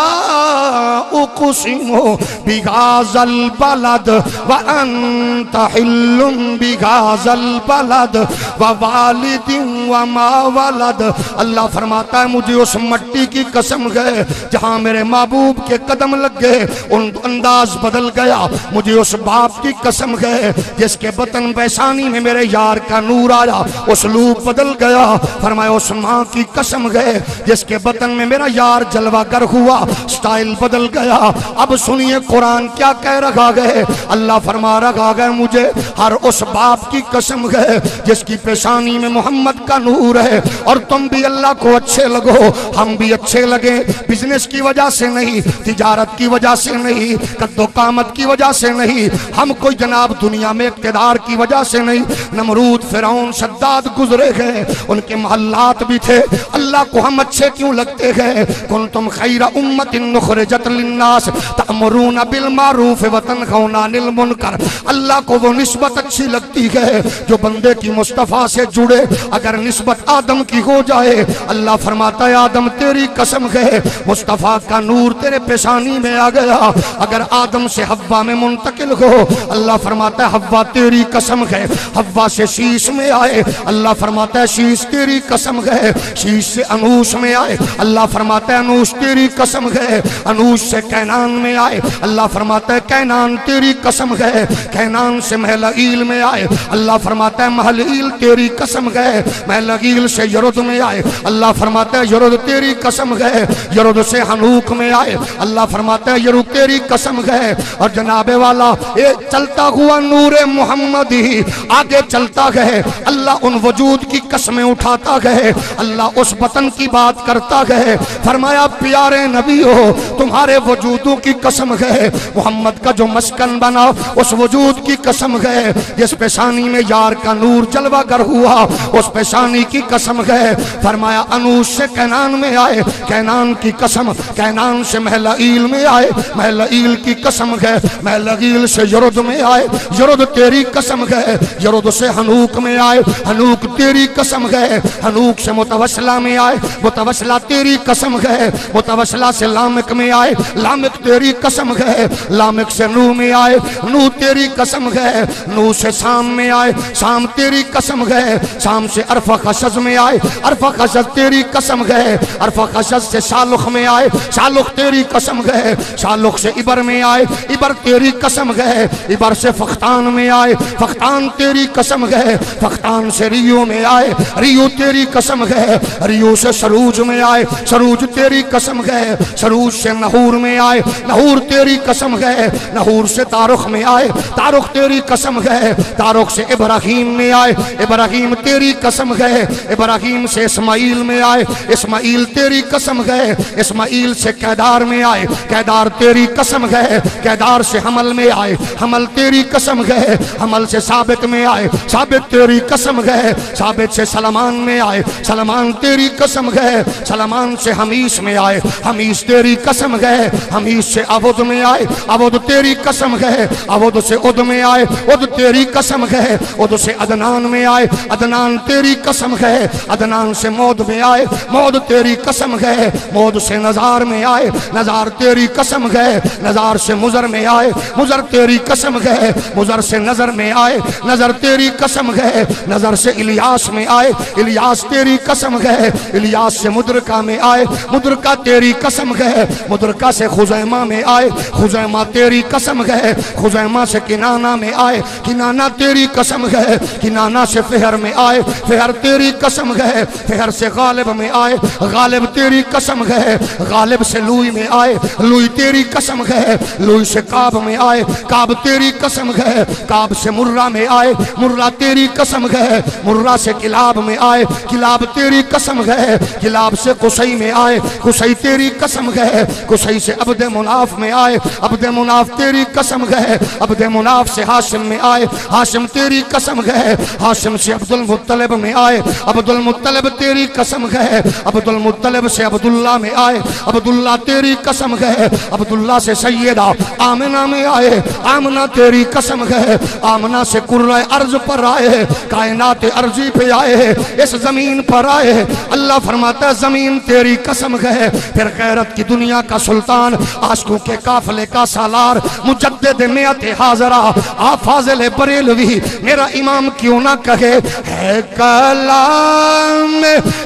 उक़सिमु बिहाज़ल बलद व अंत हिल्लुम बिहाज़ल बलद व वालिदिन व मा वलद। अल्लाह फरमाता है मुझे उस मट्टी की कसम है जहां मेरे महबूब के कदम लग गए, उन अंदाज बदल गया। मुझे उस बाप की कसम है जिसके बतन बैसानी में मेरे यार का नूर आया, उसलूब बदल गया। फरमाया उस माँ की कसम है जिसके बतन में मेरा यार जलवागर हुआ, स्टाइल बदल गया। अब सुनिए कुरान क्या कह रहा है। अल्लाह फरमा रहा है मुझे हर उस बाप की कसम है जिसकी पेशानी में मोहम्मद का नूर है। और तुम भी अल्लाह को अच्छे लगो, हम भी अच्छे लगे। बिजनेस की वजह से नहीं, तिजारत की वजह से नहीं, कद्दो कामत की वजह से नहीं, हम कोई जनाब दुनिया में इक़्तिदार की वजह से नहीं। नमरूद, फिरौन, सद्दाद गुजरे गए, उनके महल्लात भी थे। अल्लाह को हम अच्छे क्यों लगते हैं? कुंतुम खैरा उम्मतिन उखरिजत लिन्नास तअमुरूना बिल मारूफ व तनहौना अनिल मुनकर। अल्लाह को वो निस्बत अच्छी लगती है जो बंदे की मुस्तफ़ा से जुड़े। अगर निस्बत आदम की हो जाए, अल्लाह फरमाता है आदम तेरी कसम है मुस्तफ़ा का नूर तेरे पेशानी में आ गया। अगर आदम से हव्वा में मुंतकिल हो, अल्लाह फरमाता है हव्वा तेरी कसम है हव्वा से शीश में आए, अल्लाह फरमाता है शीश तेरी कसम है शीश से अनूस में आए, अल्लाह फरमाता है अनूस तेरी कसम है अनूस से कैनान में आए, अल्लाह फरमाता है कैनान तेरी कसम है कैनान से महलईल में आए, अल्लाह फरमाता है महलईल तेरी कसम है महलगील से यरुद में आए, अल्लाह फरमाता है यरुद तेरी कसम गए। यरुद से हनूक में आए, अल्लाह फरमाता है यरुद तेरी कसम गए। और जनाबे वाला ये चलता हुआ नूरे मोहम्मद ही आगे चलता गए, अल्लाह उन वजूद की कसमें उठाता गए, अल्लाह उस वतन की बात करता गए। फरमाया प्यारे नबी हो तुम्हारे वजूदों की कसम गए, मोहम्मद का जो मस्कन बना उस वजूद की कसम गए, जिस पेशानी में यार का नूर जलवागर हुआ उस पेशानी की कसम गए। फरमाया अनूस से कैनान में आए, कैनान की कसम, कैनान से महलईल में आए, महलईल की कसम गए। महलईल से यरुद में आए, यरुद तेरी कसम गए। यरुद से हनूक में आए, हनूक तेरी कसम गए। हनूक से मुतवस्सिला में आए, मुतवस्सिला तेरी कसम गए। मुतवस्सिला से लामिक में आए, लामिक तेरी कसम गए। लामिक से नू में आए, नू तेरी कसम गए। नू से शाम में आए, शाम तेरी कसम गए। शाम से अरफा खशज में आए, अरफा खशज तेरी कसम गए। अरफा खशज से शालुख में आए, शालुख तेरी कसम गए। शालुख से इबर में आए, इबर तेरी कसम गए। इबर से फख्तान में आए, फख्तान तेरी कसम गए। फख्तान से रियो में आए, रियो तेरी कसम गए। रियो से सरूज में आए, सरूज तेरी कसम गए। सरूज से नहूर में आए, नहूर तेरी कसम गए। नहूर से तारुख में आए, तारुख तेरी कसम गए। तारुख से इब्राहिम में आए, इब्राहिम तेरी कसम गए। इब्राहिम से इस्माइल में आए, इस्माइल तेरी कसम गए। इस्माइल से कैदार में आए, कैदार तेरी कसम गए। कैदार से हमल में आए, हमल तेरी कसम गए। हमल से साबित में आए, साबित तेरी कसम गए। साबित से सलमान में आए, सलमान तेरी कसम गए। सलमान से हमीस में आए, हमीस तेरी कसम गए। हमीस से अवध में आए, अवध तेरी कसम गए। अवध से उद में आए, उद तेरी कसम गए। उद से अदनान में आए, अदनान तेरी कसम गए। अदनान से मौद में आए, मौद तेरी कसम गए। मौद से नजार में आए, नजार तेरी कसम गए। नजार से मुजर में आए, मुजर तेरी कसम गए। मुजर से नजर में आए, नजर तेरी कसम गए। नजर से इलियास में आए, इलियास तेरी कसम गए। इलियास से मुद्रका में आए, मुद्रका तेरी कसम गए। मुद्रका से खुजैमा में आए, खुजैमा तेरी कसम गए। खुजैमा से किनाना में आए, किनाना तेरी कसम गए। किनाना से फेहर में आए, फेहर तेरी कसम गए। फेहर से गालिब में आए, गालिब तेरी कसम गए। गालिब से लुई में आए, लुई तेरी कसम गए। लुई से काब में आए, काब तेरी कसम गए। काब से मुर्रा में आए, मुर्रा तेरी कसम गए। मुर्रा से किलाब में आए, किलाब तेरी कसम गए। किलाब से कुसई में आए, कुसई तेरी कसम गए। कुसई से अब्द मुनाफ में आए, अब्द मुनाफ तेरी कसम गए। अब्द मुनाफ से हाशिम में आए, हाशिम तेरी कसम गए। हाशिम से अब्दुल मुत्तलिब में आए, अब्दुल मुत्तलिब तेरी कसम गए। अब्दुल मुत्तलिब से अब्दुल्ला में आए, अब्दुल्ला तेरी कसम गए। अब्दुल्ला से सैयदा आमिना में आए, आमिना तेरी कसम गए। आमिना से कुर्रा अर्ज पर आए, कायनात अर्जी पे आए, इस जमीन पर आए। अल्लाह फरमाता है जमीन तेरी कसम गए। फिर गैरत की दुनिया का सुल्तान, आशिकों के काफले का सालार, मुजद्दिद मियत हाजरा, आप फाजिल बरेलवी, मेरा इमाम क्यों ना कहे है कलाम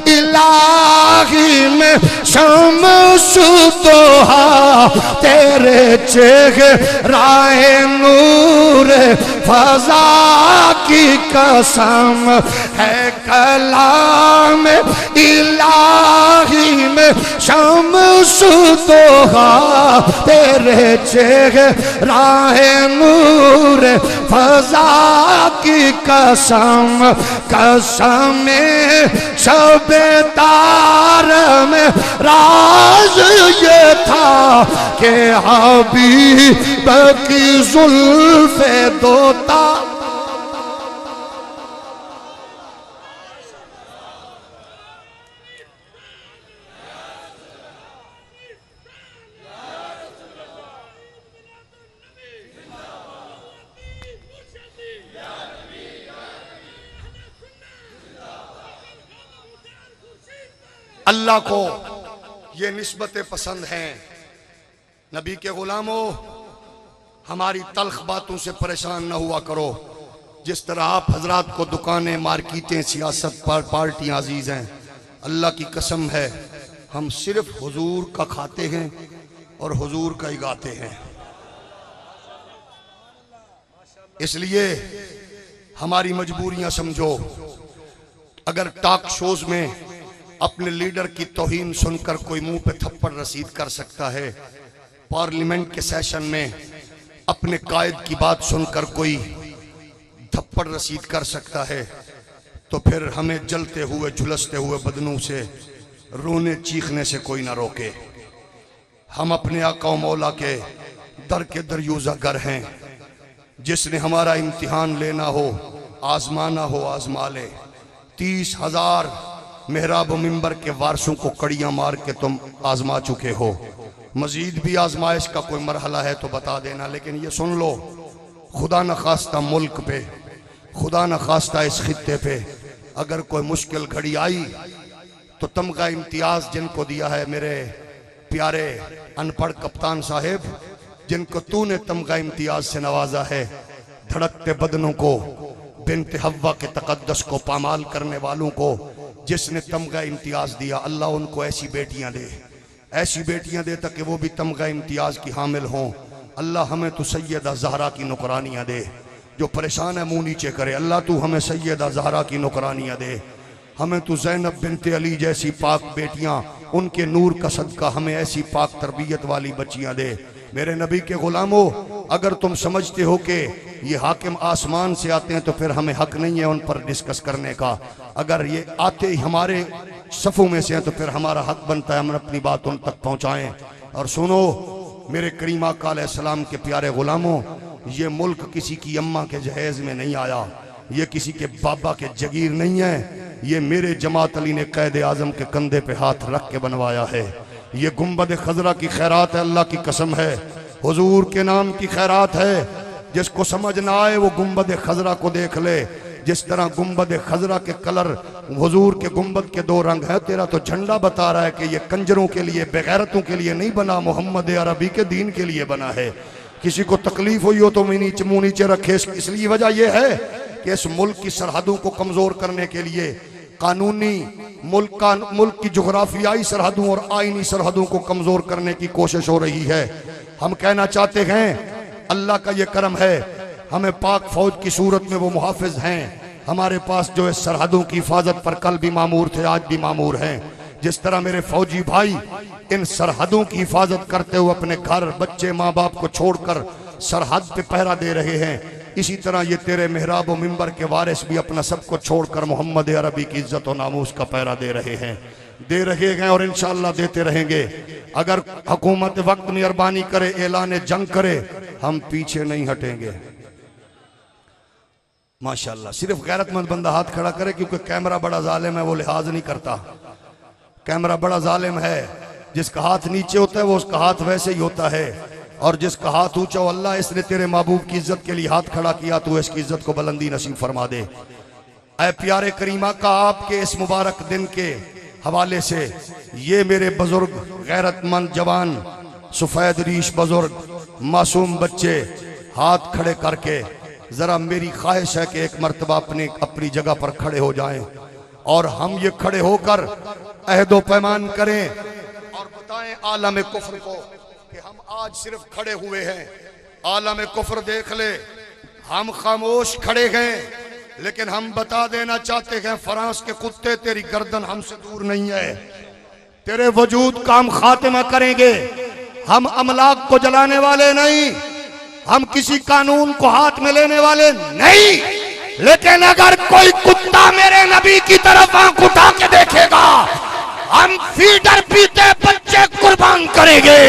इलाही में शम्स दोहा, तेरे चेहराए नूर फजा की कसम है। कलाम इलाही में शम्स दोहा, तेरे चेहराए नूर फजा की कसम। कसम शब-ए-तार में राज ये था कि हबीब की जुल्फ़े दोता। अल्लाह को ये निस्बतें पसंद हैं। नबी के गुलामों, हमारी तल्ख बातों से परेशान न हुआ करो। जिस तरह आप हजरात को दुकानें, मार्केटें, सियासत पर पार्टियां अजीज हैं, अल्लाह की कसम है हम सिर्फ हुजूर का खाते हैं और हुजूर का ही गाते हैं। इसलिए हमारी मजबूरियां समझो। अगर टॉक शोज में अपने लीडर की तौहीन सुनकर कोई मुंह पे थप्पड़ रसीद कर सकता है, पार्लियामेंट के सेशन में अपने कायद की बात सुनकर कोई थप्पड़ रसीद कर सकता है, तो फिर हमें जलते हुए झुलसते हुए बदनों से रोने चीखने से कोई ना रोके। हम अपने आका व मौला के दर के दरयूज़ा गर हैं। जिसने हमारा इम्तिहान लेना हो, आजमाना हो, आजमा ले। 30,000 मेहराब मिंबर के वारसों को कड़ियां मार के तुम आजमा चुके हो। मजीद भी आजमाइश का कोई मरहला है तो बता देना। लेकिन ये सुन लो, खुदा न खास्ता मुल्क पे, खुदा न खास्ता इस खित्ते पे अगर कोई मुश्किल घड़ी आई तो तमगा इम्तियाज जिनको दिया है मेरे प्यारे अनपढ़ कप्तान साहेब, जिनको तूने तमगा इम्तियाज से नवाजा है, धड़कते बदनों को, बिन्त हव्वा के तकद्दस को पामाल करने वालों को जिसने तमगा इम्तियाज दिया, अल्लाह उनको ऐसी बेटियां दे, ऐसी बेटियां दे ताकि वो भी तमगा इम्तियाज की हामिल हों। अल्लाह हमें तो सैयदा ज़हरा की नौकरानियाँ दे। जो परेशान है मुंह नीचे करे, अल्लाह तू हमें सैयदा ज़हरा की नौकरानियाँ दे। हमें तो ज़ैनब बिनते अली जैसी पाक बेटियां, उनके नूर का सदका हमें ऐसी पाक तरबियत वाली बच्चियां दे। मेरे नबी के गुलामों, अगर तुम समझते हो कि ये हाकिम आसमान से आते हैं तो फिर हमें हक नहीं है उन पर डिस्कस करने का। अगर ये आते ही हमारे सफ़ों में से हैं तो फिर हमारा हक बनता है हम अपनी बात उन तक पहुँचाएँ। और सुनो मेरे करीम आका अलैहिस्सलाम के प्यारे गुलामों, ये मुल्क किसी की अम्मा के जहेज़ में नहीं आया, ये किसी के बाबा के जगीर नहीं है, ये मेरे जमात अली ने कैद आज़म के कंधे पे हाथ रख के बनवाया है। ये गुंबद खजरा की खैरात है, अल्लाह की कसम है, हुजूर के नाम की खैरात है। जिसको समझ ना आए वो गुंबद खजरा को देख ले। जिस तरह गुंबद खजरा के कलर हुजूर के गुंबद के 2 रंग है, तेरा तो झंडा बता रहा है कि ये कंजरों के लिए, बेगैरतों के लिए नहीं बना, मोहम्मद अरबी के दीन के लिए बना है। किसी को तकलीफ हुई हो तो मुंह नीचे रखे। इसलिए वजह यह है कि इस मुल्क की सरहदों को कमजोर करने के लिए कानूनी मुल्क की जुग्राफियाई सरहदों और आईनी सरहदों को कमजोर करने की कोशिश हो रही है। हम कहना चाहते हैं अल्लाह का ये करम है, हमें पाक फौज की सूरत में वो मुहाफिज हैं हमारे पास जो इस सरहदों की हिफाजत पर कल भी मामूर थे, आज भी मामूर हैं। जिस तरह मेरे फौजी भाई इन सरहदों की हिफाजत करते हुए अपने घर, बच्चे, माँ बाप को छोड़कर सरहद पे पहरा दे रहे हैं, इसी तरह ये तेरे मेहराब व मिंबर के वारिस भी अपना सब कुछ छोड़कर मोहम्मद अरबी की इज्जत और नामूस का पहरा दे रहे हैं, दे रहे हैं और इंशाअल्लाह देते रहेंगे। अगर हुकूमत वक्त मेहरबानी करे, ऐलान जंग करे, हम पीछे नहीं हटेंगे। माशाअल्लाह, सिर्फ गैरतमंद बंदा हाथ खड़ा करे, क्योंकि कैमरा बड़ा जालिम है, वो लिहाज नहीं करता। कैमरा बड़ा जालिम है, जिसका हाथ नीचे होता है वो उसका हाथ वैसे ही होता है, और जिसका हाथ ऊंचा हो, अल्लाह इसने तेरे महबूब की इज्जत के लिए हाथ खड़ा किया, तो इसकी इज्जत को बुलंदी नसीब फरमा दे। ऐ प्यारे करीमा का आपके इस मुबारक दिन के हवाले से ये मेरे बुजुर्ग, गैरतमंद जवान, सफेद रीश बुजुर्ग, मासूम बच्चे हाथ खड़े करके जरा मेरी ख्वाहिश है कि एक मर्तबा अपनी जगह पर खड़े हो जाएं और हम ये खड़े होकर अहदो पैमान करें और बताएं आलम कुफ्र को कि हम आज सिर्फ खड़े हुए हैं। आलम कुफ्र देख ले, हम खामोश खड़े हैं, लेकिन हम बता देना चाहते हैं फ्रांस के कुत्ते, तेरी गर्दन हमसे दूर नहीं है। तेरे वजूद का हम खात्मा करेंगे। हम अमलाक को जलाने वाले नहीं, हम किसी कानून को हाथ में लेने वाले नहीं, लेकिन अगर कोई कुत्ता मेरे नबी की तरफ आंख उठा के देखेगा, हम फीडर पीते बच्चे कुर्बान करेंगे,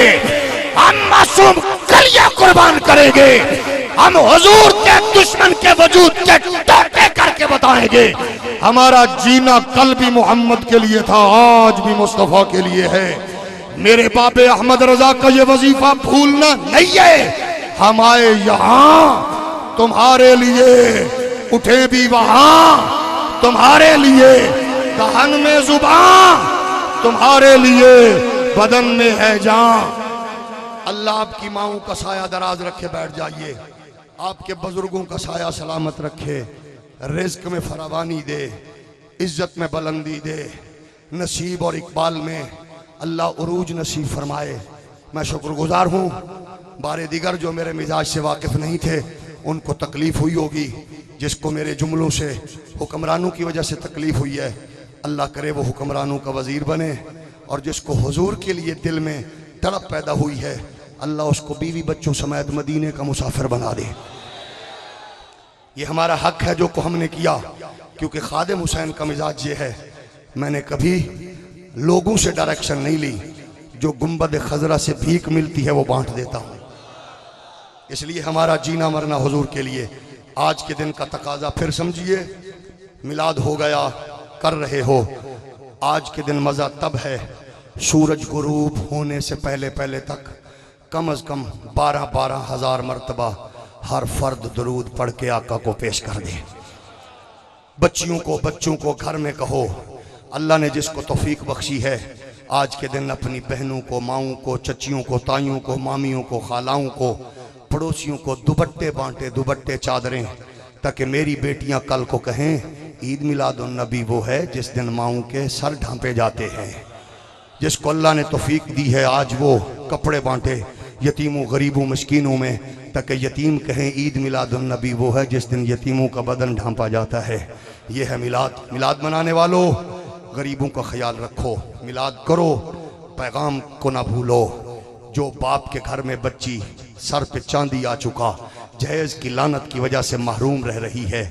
हम मासूम कलिया कुर्बान करेंगे, हम हुजूर के दुश्मन के वजूद के टोटे करके बताएंगे। हमारा जीना कल भी मोहम्मद के लिए था, आज भी मुस्तफा के लिए है। मेरे बाबे अहमद रजा का ये वजीफा भूलना नहीं है। हम आए यहाँ तुम्हारे लिए, उठे भी वहां तुम्हारे लिए, दहन में जुबान तुम्हारे लिए, बदन में है जान। अल्लाह आपकी माओं का साया दराज रखे, बैठ जाइए। आपके बुजुर्गों का साया सलामत रखे, रिज्क में फरावानी दे, इज्जत में बुलंदी दे, नसीब और इकबाल में अल्लाह उरूज नसीब फरमाए। मैं शुक्रगुजार हूँ। बारे दिगर जो मेरे मिजाज से वाकिफ नहीं थे उनको तकलीफ हुई होगी। जिसको मेरे जुमलों से हुक्मरानों की वजह से तकलीफ हुई है, अल्लाह करे वो हुक्मरानों का वजीर बने। और जिसको हुजूर के लिए दिल में तड़प पैदा हुई है, अल्लाह उसको बीवी बच्चों समेत मदीने का मुसाफिर बना दे। ये हमारा हक है जो को हमने किया, क्योंकि खादिम हुसैन का मिजाज ये है, मैंने कभी लोगों से डायरेक्शन नहीं ली, जो गुंबद खजरा से भीख मिलती है वो बांट देता हूँ। इसलिए हमारा जीना मरना हुजूर के लिए। आज के दिन का तकाजा फिर समझिए, मिलाद हो गया, कर रहे हो। आज के दिन मज़ा तब है, सूरज गुरूब होने से पहले पहले तक कम अज़ कम 12-12 हज़ार मरतबा हर फर्द दरूद पढ़ के आका को पेश कर दे। बच्चों को घर में कहो, अल्लाह ने जिसको तौफीक बख्शी है, आज के दिन अपनी बहनों को, माओं को, चचियों को, ताइयों को, मामियों को, खालाओं को, पड़ोसियों को दुपट्टे बांटे, दुपट्टे चादरें, ताकि मेरी बेटियां कल को कहें ईद मिलादुन नबी वो है जिस दिन माओं के सर ढांपे जाते हैं। जिसको अल्लाह ने तौफीक दी है, आज वो कपड़े बांटे यतीमों, गरीबों, मिस्कीनों में, ताकि यतीम कहें ईद मिलादुन नबी वो है जिस दिन यतीमों का बदन ढांपा जाता है। ये है मिलाद। मिलाद मनाने वालों, गरीबों का ख्याल रखो, मिलाद करो, पैगाम को ना भूलो। जो बाप के घर में बच्ची सर पे चांदी आ चुका, जहेज की लानत की वजह से महरूम रह रही है,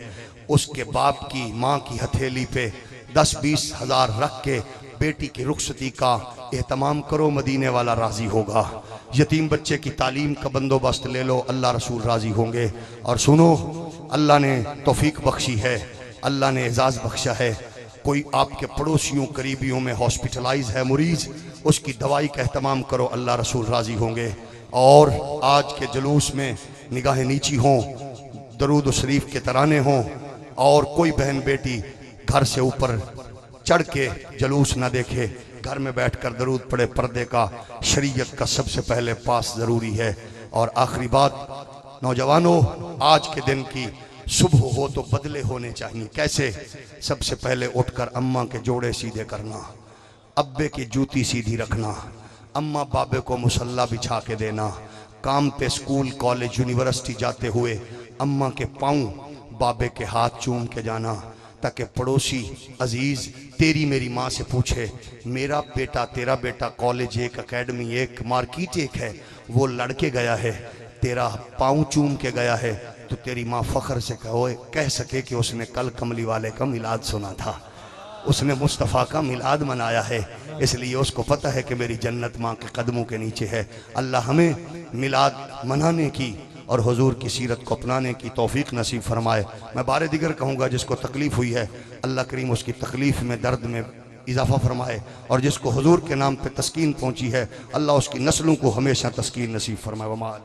उसके बाप की, माँ की हथेली पे 10-20 हज़ार रख के बेटी की रुखसती का एहतमाम करो, मदीने वाला राज़ी होगा। यतीम बच्चे की तालीम का बंदोबस्त ले लो, अल्लाह रसूल राज़ी होंगे। और सुनो, अल्लाह ने तौफीक बख्शी है, अल्लाह ने एजाज़ बख्शा है। कोई आपके पड़ोसियों, करीबियों में हॉस्पिटलाइज है मरीज, उसकी दवाई का एहतमाम करो, अल्लाह रसूल राज़ी होंगे। और आज के जुलूस में निगाहें नीची हों, दरूद शरीफ के तराने हों, और कोई बहन बेटी घर से ऊपर चढ़ के जुलूस ना देखे, घर में बैठकर दरूद पढ़े। पर्दे का शरीयत का सबसे पहले पास ज़रूरी है। और आखिरी बात, नौजवानों, आज के दिन की सुबह हो तो बदले होने चाहिए। कैसे? सबसे पहले उठकर अम्मा के जोड़े सीधे करना, अब्बे की जूती सीधी रखना, अम्मा बाबे को मुसल्ला बिछा के देना, काम पे, स्कूल, कॉलेज, यूनिवर्सिटी जाते हुए अम्मा के पाँव, बाबे के हाथ चूम के जाना, ताकि पड़ोसी अजीज़ तेरी मेरी माँ से पूछे, मेरा बेटा, तेरा बेटा कॉलेज एक, एकेडमी एक, मार्केट एक है, वो लड़के गया है, तेरा पाँव चूम के गया है, तो तेरी माँ फ़ख्र से कह सके कि उसने कल कमली वाले का मिलाद सुना था, उसने मुस्तफ़ा का मिलाद मनाया है, इसलिए उसको पता है कि मेरी जन्नत माँ के कदमों के नीचे है। अल्लाह हमें मिलाद मनाने की और हुजूर की सीरत को अपनाने की तौफीक नसीब फरमाए। मैं बारे दिगर कहूँगा, जिसको तकलीफ़ हुई है अल्लाह करीम उसकी तकलीफ़ में, दर्द में इजाफ़ा फरमाए, और जिसको हुजूर के नाम पे तस्कीन पहुँची है अल्लाह उसकी नस्लों को हमेशा तस्कीन नसीब फरमाए।